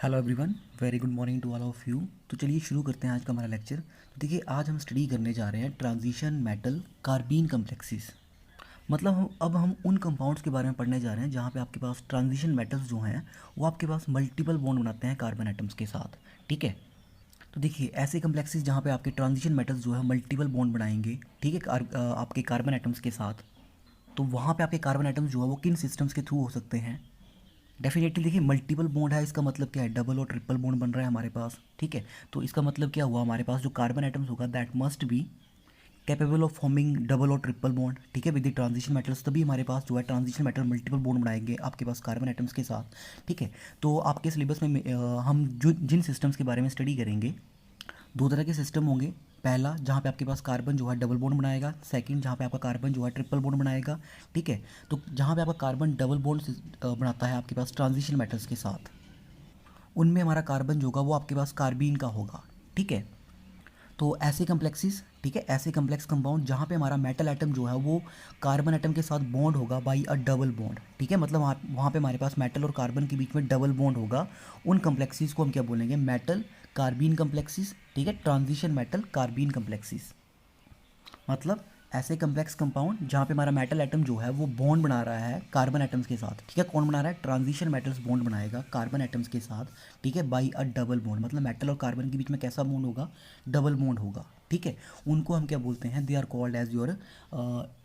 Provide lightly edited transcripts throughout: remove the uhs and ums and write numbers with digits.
Hello everyone, very good morning to all of you. तो चलिए शुरू करते हैं आज का हमारा लेक्चर। तो देखिए, आज हम स्टडी करने जा रहे हैं ट्रांजिशन मेटल कार्बीन कम्प्लेक्सेस। मतलब अब हम उन कंपाउंड्स के बारे में पढ़ने जा रहे हैं जहाँ पे आपके पास ट्रांजिशन मेटल्स जो हैं वो आपके पास मल्टीपल बॉन्ड बनाते हैं कार्बन एटम्स के साथ। ठीक है। तो देखिए, ऐसे कम्प्लेक्सेस जहाँ पे आपके ट्रांजिशन मेटल्स जो है मल्टीपल बॉन्ड बनाएंगे, ठीक है, आपके कार्बन एटम्स के साथ। तो वहाँ पे आपके कार्बन एटम्स जो है वो किन सिस्टम्स के थ्रू हो सकते हैं? डेफिनेटली देखिए, मल्टीपल बॉन्ड है, इसका मतलब क्या है? डबल और ट्रिपल बॉन्ड बन रहा है हमारे पास। ठीक है। तो इसका मतलब क्या हुआ? हमारे पास जो कार्बन एटम्स होगा that must be capable of forming double और ट्रिपल बॉन्ड। ठीक है, विद द ट्रांजिशन मेटल्स, तभी हमारे पास जो है ट्रांजिशन मेटल मल्टीपल बॉन्ड बनाएंगे आपके पास कार्बन एटम्स के साथ। ठीक है। तो आपके सिलेबस में हम जो जिन सिस्टम्स के बारे में स्टडी करेंगे, दो तरह के सिस्टम होंगे। पहला, जहाँ पे आपके पास कार्बन जो है डबल बॉन्ड बनाएगा। सेकंड, जहाँ पे आपका कार्बन जो है ट्रिपल बॉन्ड बनाएगा। ठीक है। तो जहाँ पे आपका कार्बन डबल बॉन्ड बनाता है आपके पास ट्रांजिशन मेटल्स के साथ, उनमें हमारा कार्बन जो होगा वो आपके पास कार्बीन का होगा। ठीक है। तो ऐसे कम्प्लेक्सेस, ठीक है, ऐसे कम्प्लेक्स कंपाउंड जहाँ पे हमारा मेटल एटम जो है वो कार्बन एटम के साथ बॉन्ड होगा बाई अ डबल बॉन्ड। ठीक है, मतलब वहाँ पे हमारे पास मेटल और कार्बन के बीच में डबल बॉन्ड होगा। उन कम्प्लेक्सेस को हम क्या बोलेंगे? Metal carbene complexes. ठीक है, ट्रांजिशन मेटल कार्बीन कम्प्लेक्सेस। मतलब ऐसे कम्प्लेक्स कंपाउंड जहाँ पे हमारा मेटल एटम जो है वो बॉन्ड बना रहा है कार्बन एटम्स के साथ। ठीक है, कौन बना रहा है? ट्रांजिशन मेटल्स बॉन्ड बनाएगा कार्बन एटम्स के साथ। ठीक है, बाई अ डबल बॉन्ड, मतलब मेटल और कार्बन के बीच में कैसा बॉन्ड होगा? डबल बॉन्ड होगा। ठीक है, उनको हम क्या बोलते हैं? They are called as your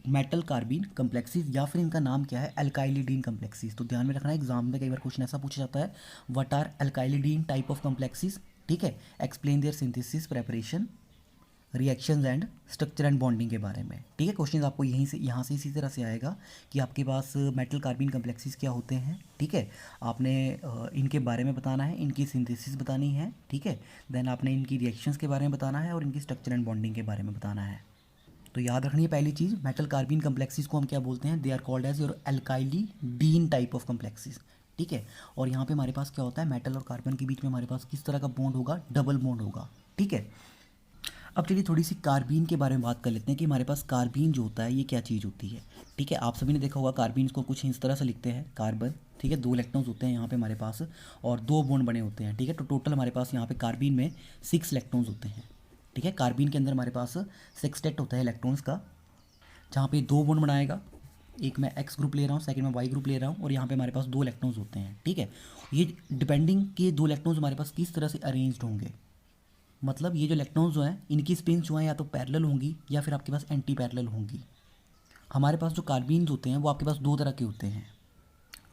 metal carbene complexes, या फिर इनका नाम क्या है? Alkylidene complexes. तो ध्यान में रखना है, एग्जाम में कई बार क्वेश्चन ऐसा पूछा जाता है, what are alkylidene type of complexes. ठीक है, explain their synthesis, preparation, reactions and structure and bonding के बारे में। ठीक है, क्वेश्चन आपको यहीं से यहाँ से इसी तरह से आएगा कि आपके पास मेटल कार्बन कम्प्लेक्सेस क्या होते हैं। ठीक है, आपने इनके बारे में बताना है, इनकी सिंथेसिस बतानी है। ठीक है, देन आपने इनकी रिएक्शंस के बारे में बताना है और इनकी स्ट्रक्चर एंड बॉन्डिंग के बारे में बताना है। तो याद रखनी है पहली चीज़, मेटल कार्बन कम्प्लेक्सेस को हम क्या बोलते हैं? They are called as your alkylidene type of complexes. ठीक है, और यहाँ पे हमारे पास क्या होता है? मेटल और कार्बन के बीच में हमारे पास किस तरह का बॉन्ड होगा? डबल बॉन्ड होगा। ठीक है। अब चलिए थोड़ी सी कार्बीन के बारे में बात कर लेते हैं कि हमारे पास कार्बीन जो होता है ये क्या चीज़ होती है। ठीक है, आप सभी ने देखा होगा कार्बीन को कुछ इस तरह से लिखते हैं, कार्बन। ठीक है, दो इलेक्ट्रॉन्स होते हैं यहाँ पे हमारे पास और दो बॉन्ड बने होते हैं। ठीक है, तो टोटल हमारे पास यहाँ पे कार्बीन में 6 इलेक्ट्रॉन्स होते हैं। ठीक है, कार्बीन के अंदर हमारे पास सेक्सटेट होता है इलेक्ट्रॉन्स का, जहाँ पे दो बॉन्ड बनाएगा। एक मैं एक्स ग्रुप ले रहा हूँ, सेकंड में वाई ग्रुप ले रहा हूँ, और यहाँ पे हमारे पास दो इलेक्ट्रॉन्स होते हैं। ठीक है, ये डिपेंडिंग कि दो इलेक्ट्रॉन्स हमारे पास किस तरह से अरेंज्ड होंगे। मतलब ये जो इलेक्ट्रॉन्स जो हैं इनकी स्पिन जो है या तो पैरेलल होंगी या फिर आपके पास एंटी पैरेलल होंगी। हमारे पास जो कार्बीन्स होते हैं वो आपके पास दो तरह के होते हैं।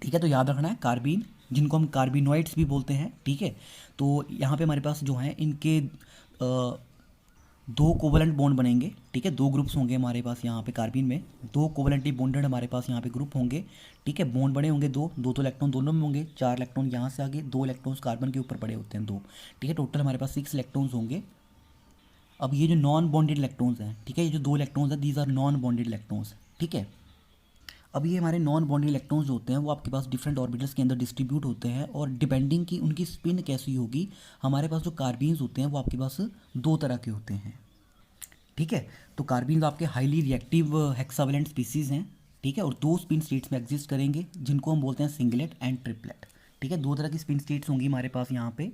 ठीक है, तो याद रखना है, कार्बीन जिनको हम कार्बिनोइड्स भी बोलते हैं। ठीक है, तो यहाँ पे हमारे पास जो हैं इनके दो कोवलेंट बॉन्ड बनेंगे। ठीक है, दो ग्रुप्स होंगे हमारे पास यहाँ पे कार्बीन में, दो कोवलेंटली बॉन्डेड हमारे पास यहाँ पे ग्रुप होंगे। ठीक है, बॉन्ड बने होंगे दो दो, तो इलेक्ट्रॉन दोनों में होंगे, चार इलेक्ट्रॉन यहाँ से आगे, दो इलेक्ट्रॉन्स कार्बन के ऊपर पड़े होते हैं दो। ठीक है, टोटल हमारे पास 6 इलेक्ट्रॉन्स होंगे। अब ये जो नॉन बॉन्डेड इलेक्ट्रॉन्स हैं, ठीक है, ये जो दो इलेक्ट्रॉन्स हैं these are non bonded electrons. ठीक है, अब ये हमारे नॉन बॉन्डेड इलेक्ट्रॉन्स जो होते हैं वो आपके पास डिफरेंट ऑर्बिटल्स के अंदर डिस्ट्रीब्यूट होते हैं, और डिपेंडिंग की उनकी स्पिन कैसी होगी, हमारे पास जो कार्बीन्स होते हैं वो आपके पास दो तरह के होते हैं। ठीक है, तो कार्बीन्स आपके हाईली रिएक्टिव हेक्सावेलेंट स्पीसीज़ हैं। ठीक है, और दो स्पिन स्टेट्स में एग्जिस्ट करेंगे जिनको हम बोलते हैं सिंगलेट एंड ट्रिपलेट। ठीक है, दो तरह की स्पिन स्टेट्स होंगी हमारे पास यहाँ पे।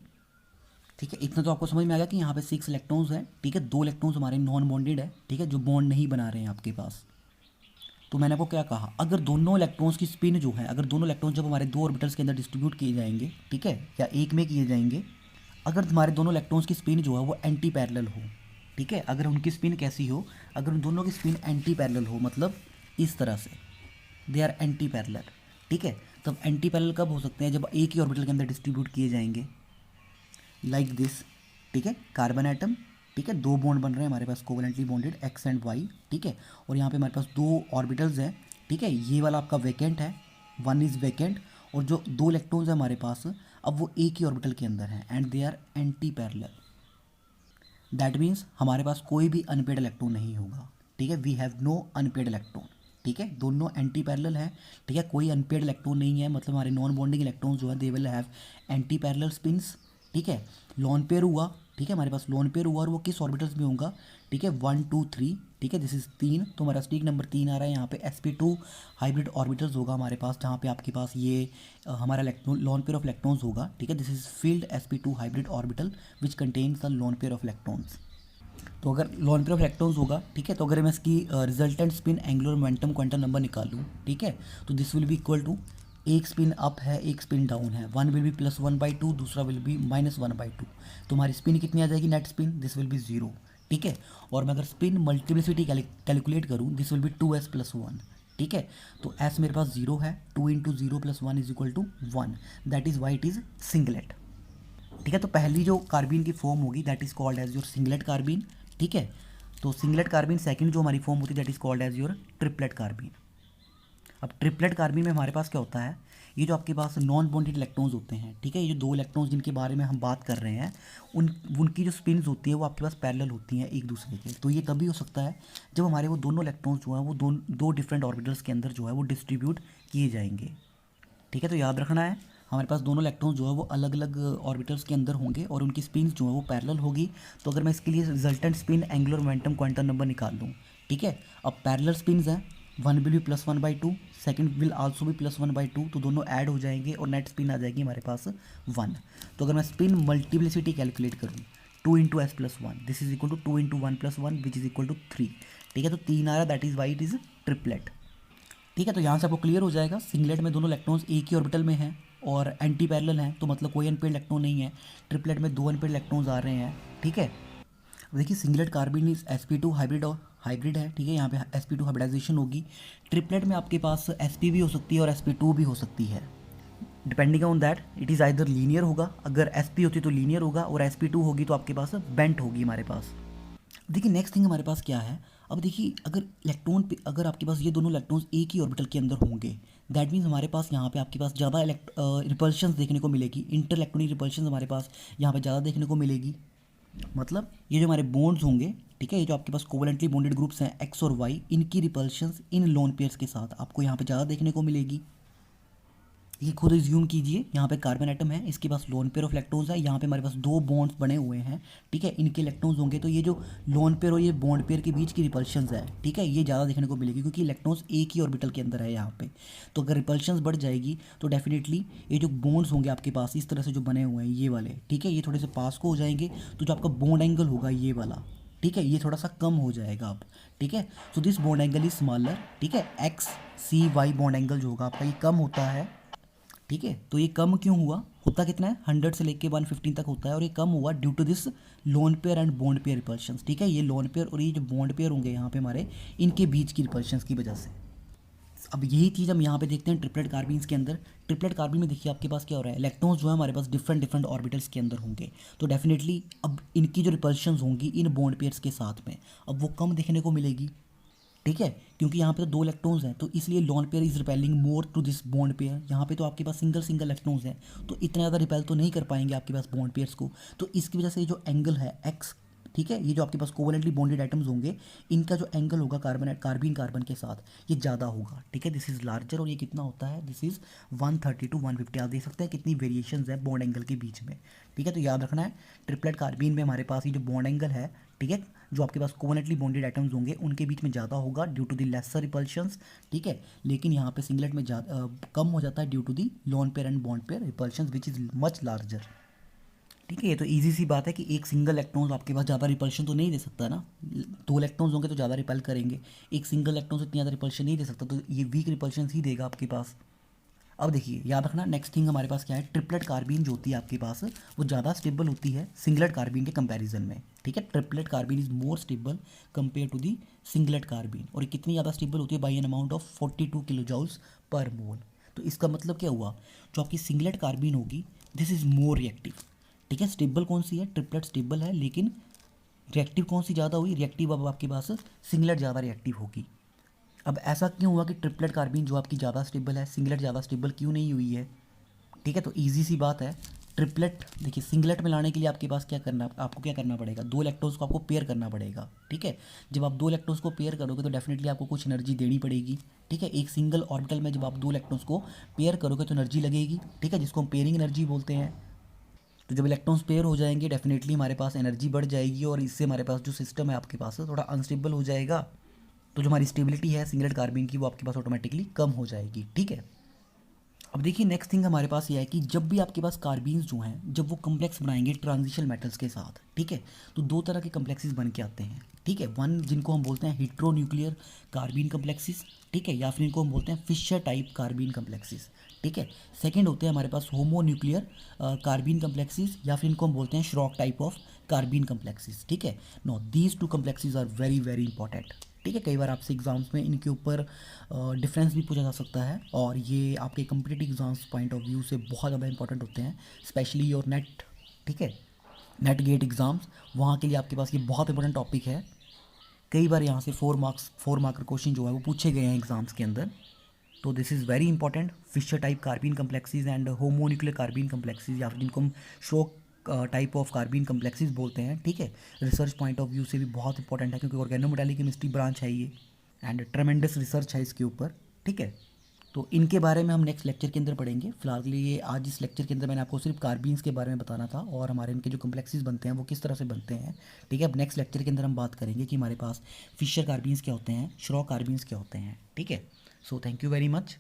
ठीक है, इतना तो आपको समझ में आ गया कि यहाँ पे 6 इलेक्ट्रॉन्स हैं। ठीक है, दो इलेक्ट्रॉन्स हमारे नॉन बॉन्डेड है। ठीक है, जो बॉन्ड नहीं बना रहे हैं आपके पास। तो मैंने आपको क्या कहा, अगर दोनों इलेक्ट्रॉन्स की स्पिन जो है, अगर दोनों इलेक्ट्रॉन्स जब हमारे दो ऑर्बिटल्स के अंदर डिस्ट्रीब्यूट किए जाएंगे, ठीक है, या एक में किए जाएंगे, अगर हमारे दोनों इलेक्ट्रॉन्स की स्पिन जो है वो एंटी पैरेलल हो। ठीक है, अगर उनकी स्पिन कैसी हो? अगर उन दोनों की स्पिन एंटी पैरेलल हो, मतलब इस तरह से, दे आर एंटी पैरेलल। ठीक है, तब एंटी पैरेलल कब हो सकते हैं? जब एक ही ऑर्बिटल के अंदर डिस्ट्रीब्यूट किए जाएंगे, लाइक दिस। ठीक है, कार्बन एटम। ठीक है, दो बॉन्ड बन रहे हैं हमारे पास covalently bonded X and Y. ठीक है, और यहाँ पे हमारे पास दो ऑर्बिटल्स हैं। ठीक है, ये वाला आपका वैकेंट है, वन इज़ वैकेंट, और जो दो इलेक्ट्रॉन्स हैं हमारे पास अब वो एक ही ऑर्बिटल के अंदर हैं and they are anti parallel. That means हमारे पास कोई भी अनपेड इलेक्ट्रॉन नहीं होगा। ठीक है, we have no unpaired electron. ठीक है, दोनों एंटी पैरेलल हैं। ठीक है, कोई अनपेड इलेक्ट्रॉन नहीं है, मतलब हमारे नॉन बॉन्डिंग इलेक्ट्रॉन्स जो है they will have anti parallel spins. ठीक है। लोन पेयर हुआ, ठीक है, हमारे पास लोन पेयर हुआ और वो किस ऑर्बिटल्स में होगा, ठीक है, 1 2 3, ठीक है, दिस इज 3, तो हमारा स्टिक नंबर 3 आ रहा है यहाँ पे। sp2 हाइब्रिड ऑर्बिटल्स होगा हमारे पास, जहाँ पे आपके पास ये हमारा लोन पेयर ऑफ इलेक्ट्रॉन्स होगा, ठीक है, this is field sp2 hybrid orbital which contains the lone pair of electrons. तो अगर लोन पेयर ऑफ इलेक्ट्रॉन्स होगा, ठीक है, तो अगर मैं इसकी resultant spin angular momentum quantum number निकालूँ, ठीक है, तो this will be equal to, एक स्पिन अप है एक स्पिन डाउन है, वन विल बी +1/2, दूसरा विल बी -1/2, तो हमारी स्पिन कितनी आ जाएगी, net spin, this will B 0, ठीक है। और मैं अगर स्पिन मल्टीप्लिसिटी कैलकुलेट करूँ, दिस विल बी 2s + 1, ठीक है। तो s मेरे पास 0 है, 2 × 0 + 1 = 1, that is why it is singlet, ठीक है। तो पहली जो कार्बीन की फॉर्म होगी that is called as your singlet carbene, ठीक है। तो सिंगलेट कार्बीन सेकंड जो हमारी फॉर्म होती है that is called as your triplet carbene. अब ट्रिपलेट कार्बीन में हमारे पास क्या होता है, ये जो आपके पास नॉन बॉन्डेड इलेक्ट्रॉन्स होते हैं, ठीक है, ये जो दो इलेक्ट्रॉन्स जिनके बारे में हम बात कर रहे हैं, उनकी जो स्पिन्स होती है वो आपके पास पैरेलल होती हैं एक दूसरे के। तो ये तभी हो सकता है जब हमारे वो दोनों इलेक्ट्रॉन्स जो हैं वो दो डिफरेंट ऑर्बिटल्स के अंदर जो है वो डिस्ट्रीब्यूट किए जाएंगे, ठीक है। तो याद रखना है हमारे पास दोनों इलेक्ट्रॉन्स जो है वो अलग अलग ऑर्बिटल्स के अंदर होंगे और उनकी स्पिन्स जो है वो पैरेलल होगी। तो अगर मैं इसके लिए resultant spin angular momentum quantum number निकाल लूँ, ठीक है, अब पैरेलल स्पिन्स हैं, one will be +1/2, second will also भी +1/2, तो दोनों ऐड हो जाएंगे और नेट स्पिन आ जाएगी हमारे पास 1। तो अगर मैं स्पिन मल्टीप्लिसिटी कैलकुलेट करूँ, 2 × s + 1, this is equal to 2 × 1 + 1 which is equal to 3, ठीक है। तो 3 आ रहा है, that is why it is triplet, ठीक है। तो यहाँ से आपको क्लियर हो जाएगा सिंगलेट में दोनों इलेक्ट्रॉन्स एक ही ऑर्बिटल में हैं और एंटी पैरेलल हैं, तो मतलब कोई अनपेयर्ड इलेक्ट्रॉन नहीं है। ट्रिपलेट में 2 अनपेयर्ड इलेक्ट्रॉन्स आ रहे हैं, ठीक है। अब देखिए singlet carbon is sp2 hybrid और हाइब्रिड है, ठीक है, यहाँ पे sp2 हाइब्रिडाइजेशन होगी। ट्रिपलेट में आपके पास sp भी हो सकती है और sp2 भी हो सकती है, depending on that it is either linear होगा, अगर sp होती तो लीनियर होगा और sp2 होगी तो आपके पास बेंट होगी हमारे पास। देखिए नेक्स्ट थिंग हमारे पास क्या है, अब देखिए अगर इलेक्ट्रॉन पे अगर आपके पास ये दोनों इलेक्ट्रॉन्स एक ही ऑर्बिटल के अंदर होंगे, दैट मीन्स हमारे पास यहाँ पे आपके पास ज़्यादा रिपल्शंस देखने को मिलेगी, इंटर इलेक्ट्रॉनिक रिपल्शंस हमारे पास यहाँ पे ज़्यादा देखने को मिलेगी। मतलब ये जो हमारे बॉन्ड्स होंगे, ठीक है, ये जो आपके पास कोवेलेंटली बॉन्डेड ग्रुप्स हैं एक्स और वाई, इनकी रिपल्शंस इन लोन पेयर्स के साथ आपको यहाँ पे ज़्यादा देखने को मिलेगी। ये खुद एज्यूम कीजिए यहाँ पे कार्बन एटम है, इसके पास लोन पेयर ऑफ इलेक्ट्रॉन्स है, यहाँ पे हमारे पास दो बॉन्ड्स बने हुए हैं, ठीक है, इनके इलेक्ट्रॉन्स होंगे, तो ये जो लोन पेयर और ये बॉन्ड पेयर के बीच की रिपल्शंस है, ठीक है, ये ज़्यादा देखने को मिलेगी क्योंकि इलेक्ट्रॉन्स एक ही ऑर्बिटल के अंदर है यहाँ पे। तो अगर रिपल्शंस बढ़ जाएगी तो डेफिनेटली ये जो बॉन्ड्स होंगे आपके पास इस तरह से जो बने हुए हैं ये वाले, ठीक है, ये थोड़े से पास को हो जाएंगे, तो जो आपका बॉन्ड एंगल होगा ये वाला, ठीक है, ये थोड़ा सा कम हो जाएगा अब, ठीक है। So this bond angle is smaller, ठीक है, XCY बॉन्ड एंगल जो होगा आपका ये कम होता है, ठीक है। तो ये कम क्यों हुआ, होता कितना है 100 से लेके 115 तक होता है, और ये कम हुआ due to this lone pair and bond pair repulsions, ठीक है। ये लोन पेयर और ये जो बॉन्ड पेयर होंगे यहाँ पे हमारे, इनके बीच की रिपल्शंस की वजह से। अब यही चीज़ हम यहाँ पे देखते हैं ट्रिपलेट कार्बीन्स के अंदर। ट्रिपलेट कार्बीन में देखिए आपके पास क्या हो रहा है, इलेक्ट्रॉन्स जो है हमारे पास डिफरेंट डिफरेंट ऑर्बिटल्स के अंदर होंगे, तो डेफिनेटली अब इनकी जो रिपल्शंस होंगी इन बॉन्ड पेयर्स के साथ में अब वो कम देखने को मिलेगी, ठीक है, क्योंकि यहाँ पे तो दो इलेक्ट्रॉन्स हैं, तो इसलिए lone pair is repelling more to this bond pair. यहाँ पे तो आपके पास सिंगल सिंगल इलेक्ट्रॉन्स हैं, तो इतना ज़्यादा रिपेल तो नहीं कर पाएंगे आपके पास बॉन्ड पेयर्स को, तो इसकी वजह से ये जो एंगल है एक्स, ठीक है, ये जो आपके पास कोवेलेंटली बॉन्डेड एटम्स होंगे इनका जो एंगल होगा कार्बन के साथ ये ज़्यादा होगा, ठीक है, दिस इज़ लार्जर, और ये कितना होता है, दिस इज़ 130 to 150। आप देख सकते हैं कितनी वेरिएशंस है बॉन्ड एंगल के बीच में, ठीक है। तो याद रखना है ट्रिपलेट कार्बीन में हमारे पास ये जो बॉन्ड एंगल है, ठीक है, जो आपके पास कोवेलेंटली बॉन्डेड एटम्स होंगे उनके बीच में ज़्यादा होगा due to the lesser repulsions, ठीक है, लेकिन यहाँ पे सिंगलेट में कम हो जाता है due to the lone pair and bond pair repulsions which is much larger, ठीक है। ये तो इजी सी बात है कि एक सिंगल इलेक्ट्रॉन आपके पास ज़्यादा रिपल्शन तो नहीं दे सकता ना, दो इलेक्ट्रॉन्स होंगे तो ज़्यादा रिपल करेंगे, एक सिंगल इलेक्ट्रॉन से इतनी ज़्यादा रिपल्शन नहीं दे सकता, तो ये वीक रिपल्शन ही देगा आपके पास। अब देखिए याद रखना नेक्स्ट थिंग हमारे पास क्या है, ट्रिपलेट कार्बीन जो होती है आपके पास वो ज़्यादा स्टेबल होती है सिंगलेट कार्बीन के कंपैरिजन में, ठीक है। Triplet carbene is more stable compare to the singlet carbene, और ये कितनी ज़्यादा स्टेबल होती है, by an amount of 42 kilojoules per mole. तो इसका मतलब क्या हुआ, जो आपकी सिंगलेट कार्बीन होगी दिस इज़ मोर रिएक्टिव, ठीक है। स्टेबल कौन सी है, ट्रिपलेट स्टेबल है, लेकिन रिएक्टिव कौन सी ज़्यादा हुई, रिएक्टिव अब आपके पास सिंगलेट ज़्यादा रिएक्टिव होगी। अब ऐसा क्यों हुआ कि ट्रिपलेट कार्बीन जो आपकी ज़्यादा स्टेबल है सिंगलेट ज़्यादा स्टेबल क्यों नहीं हुई है, ठीक है। तो ईजी सी बात है, ट्रिपलेट देखिए सिंगलेट में लाने के लिए आपके पास आपको क्या करना पड़ेगा, दो इलेक्ट्रॉन्स को आपको पेयर करना पड़ेगा, ठीक है। जब आप दो इलेक्ट्रॉन्स को पेयर करोगे तो डेफिनेटली आपको कुछ एनर्जी देनी पड़ेगी, ठीक है। एक सिंगल ऑर्बिटल में जब आप दो इलेक्ट्रॉन्स को पेयर करोगे तो एनर्जी लगेगी, ठीक है, जिसको हम पेयरिंग एनर्जी बोलते हैं। तो जब इलेक्ट्रॉन्स पेयर हो जाएंगे डेफिनेटली हमारे पास एनर्जी बढ़ जाएगी और इससे हमारे पास जो सिस्टम है आपके पास थोड़ा अनस्टेबल हो जाएगा। तो जो हमारी स्टेबिलिटी है सिंगलेट कार्बीन की वो आपके पास ऑटोमेटिकली कम हो जाएगी। ठीक है। अब देखिए नेक्स्ट थिंग हमारे पास ये है कि जब भी आपके पास कार्बीन्स जो हैं जब वो कम्प्लेक्स बनाएंगे ट्रांजिशन मेटल्स के साथ, ठीक है, तो दो तरह के कम्प्लेक्सेस बन के आते हैं। ठीक है, वन जिनको हम बोलते हैं हेट्रोन्यूक्लियर कार्बीन कम्प्लेक्सेस, ठीक है, या फिर इनको हम बोलते हैं फिशर टाइप कार्बीन कम्प्लेक्सेस। ठीक है। सेकंड होते हैं हमारे पास होमोन्यूक्लियर कार्बीन कम्प्लेक्सेस या फिर इनको हम बोलते हैं Schrock type of carbene complexes. ठीक है। No these two complexes are very very important. ठीक है, कई बार आपसे एग्जाम्स में इनके ऊपर डिफरेंस भी पूछा जा सकता है और ये आपके competitive exams point of view से बहुत ज़्यादा इंपॉर्टेंट होते हैं, स्पेशली योर नेट। ठीक है, नेट गेट एग्ज़ाम्स, वहाँ के लिए आपके पास ये बहुत इंपॉर्टेंट टॉपिक है। कई बार यहाँ से 4 मार्कर क्वेश्चन जो है वो पूछे गए हैं एग्जाम्स के अंदर। तो this is very important, Fischer type carbene complexes and homonuclear carbene complexes या फिर जिनको हम Schrock type of carbene complexes बोलते हैं। ठीक है, रिसर्च पॉइंट ऑफ व्यू से भी बहुत इंपॉर्टेंट है क्योंकि ऑर्गेनोमेटालिक केमिस्ट्री ब्रांच है ये एंड ट्रेमेंडस रिसर्च है इसके ऊपर। ठीक है, तो इनके बारे में हम नेक्स्ट लेक्चर के अंदर पढ़ेंगे। फिलहाल के लिए आज इस लेक्चर के अंदर मैंने आपको सिर्फ कार्बीन्स के बारे में बताना था और हमारे इनके जो कम्प्लेक्सेस बनते हैं वो किस तरह से बनते हैं। ठीक है, अब नेक्स्ट लेक्चर के अंदर हम बात करेंगे कि हमारे पास फिशर कार्बीन्स क्या होते हैं, श्रॉक कार्बीन्स क्या होते हैं। ठीक है, so thank you very much.